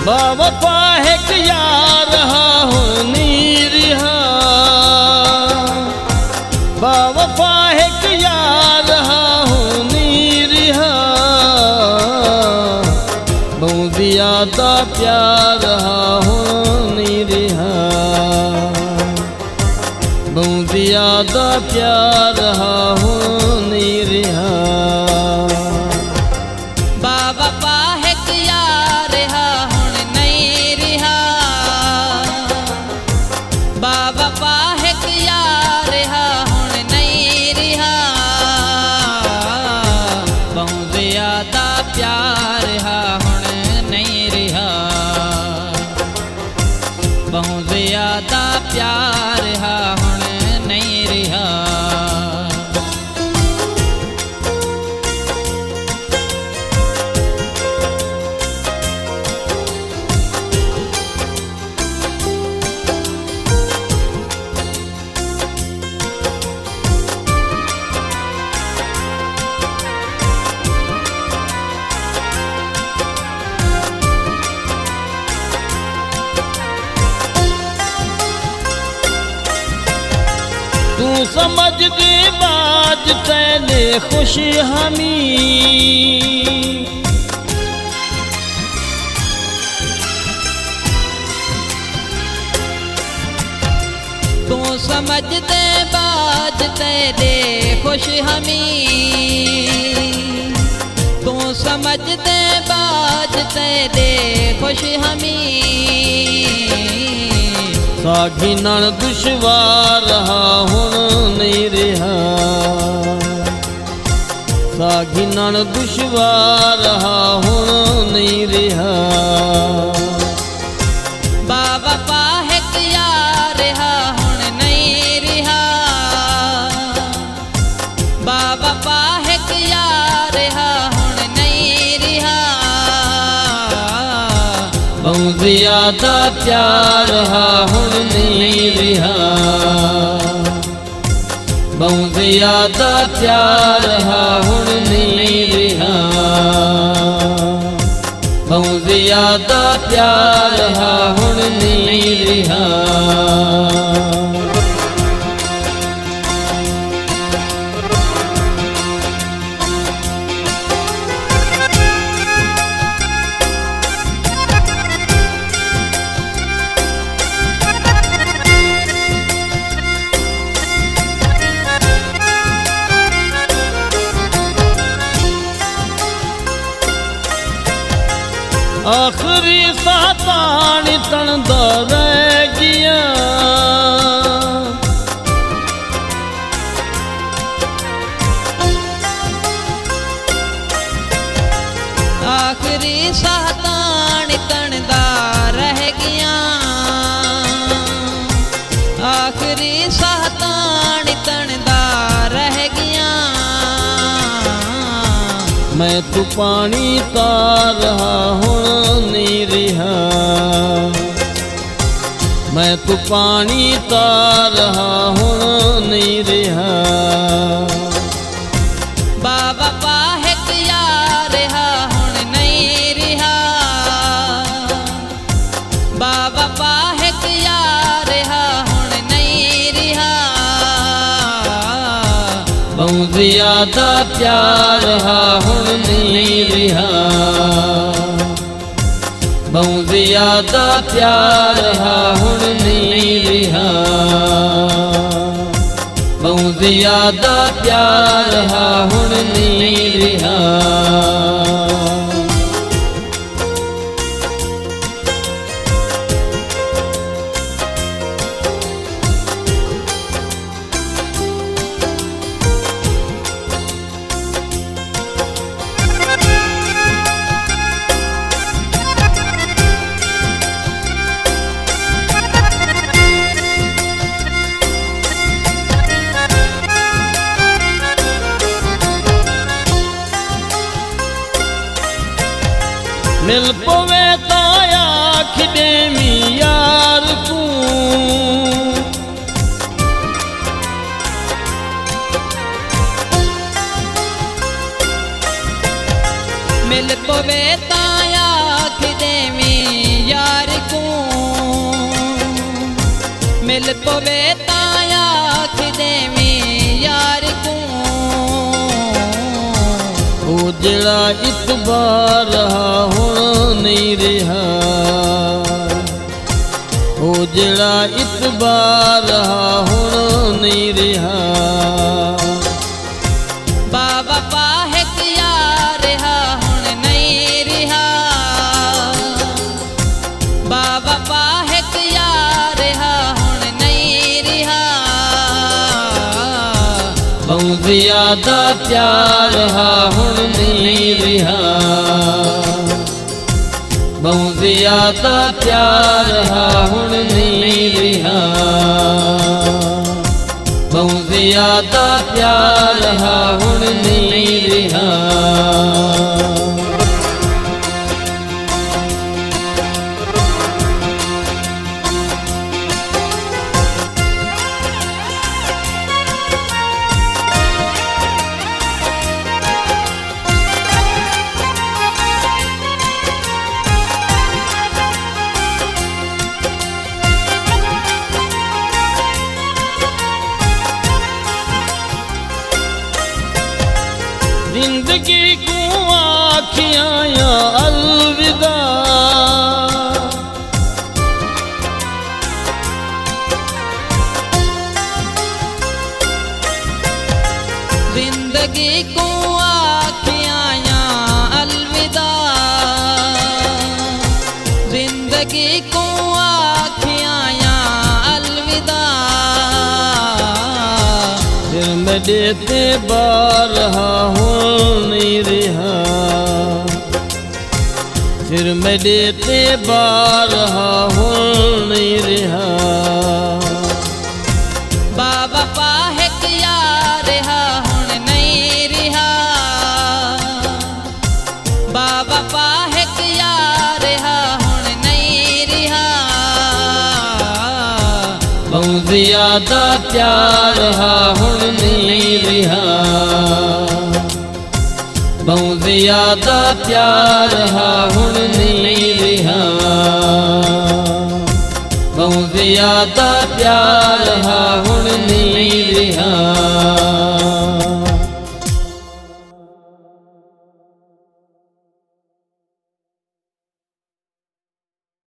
बावफा हिक यार हा हुनी रिहा बावफा हिक यार हा हुनी रिहा बहुत ज़्यादा प्यार हा हुनी रिहा बहुत ज़्यादा प्यार हा हुनी रिहा बहुत ज़्यादा प्यार हा हुण नहीं रिहा तू समझ दे बाज तेने खुश हमी तू समझ दे बाज तेरे खुश हमी तू समझ दे बाज तेरे खुश हमी सागिनण दुश्वार हा हुण नहीं रिहा सागिनण दुश्वार हा हुण नहीं रिहा बावफा हिक यार हा हुण नहीं रिहा बावफा हिक यार हा हुण नहीं रिहा बहुत ज़्यादा प्यार हा हुण नहीं रिहा बहुत ज़्यादा प्यार हा हुण नहीं रिहा बहुत ज़्यादा प्यार हा हुण नहीं रिहा आखिरी सातान तणदा रह गया आखिरी सातान तणदा रह गया आखिरी सातान तणदा रह गया मैं तू पानी तार हा हुण नहीं रिहा मैं तू पानी तार हा हुण नहीं रिहा बावफा हिक यार हा हुण नहीं रिहा बावफा हिक यार हा हुण नहीं रिहा बहुत ज़्यादा प्यार हा हुण नहीं रिहा बहुत ज़्यादा प्यार हा हुण नहीं रिहा बहुत ज़्यादा प्यार हा हुण नहीं रिहा मिल पवे ताया खिडेमी यार को मिल पवे ताया खिदेमी मिल पवे ताया आखदे में यार को ओ जड़ा इतबार रहा हुण नहीं रहा ओ जड़ा इतबार रहा हुण नहीं रहा बाबा पाहिक यार रहा हुण नहीं रहा बाबा पाहिक यार रहा हुण नहीं रहा बहुत ज्यादा प्यार रहा हुण नहीं रहा बहुत ज्यादा प्यार रहा हुण नहीं रहा बहुत ज्यादा प्यार रहा हुण नहीं रहा जिंदगी को आखियां या अलविदा जिंदगी को आखियां या अलविदा जिंदगी को आखियां या अलविदा दिल में देते बार रहा हुण नहीं रहा सिर में देते बार रहा हुण नहीं रहा बाबा पाहिक यार रहा हुण नहीं रहा बाबा पाहिक यार रहा हुण नहीं रहा बहुत ज्यादा प्यार रहा हुण नहीं रहा बहुत ज्यादा प्यार रहा हुण नहीं रहा बहुत ज्यादा प्यार रहा हुण नहीं रहा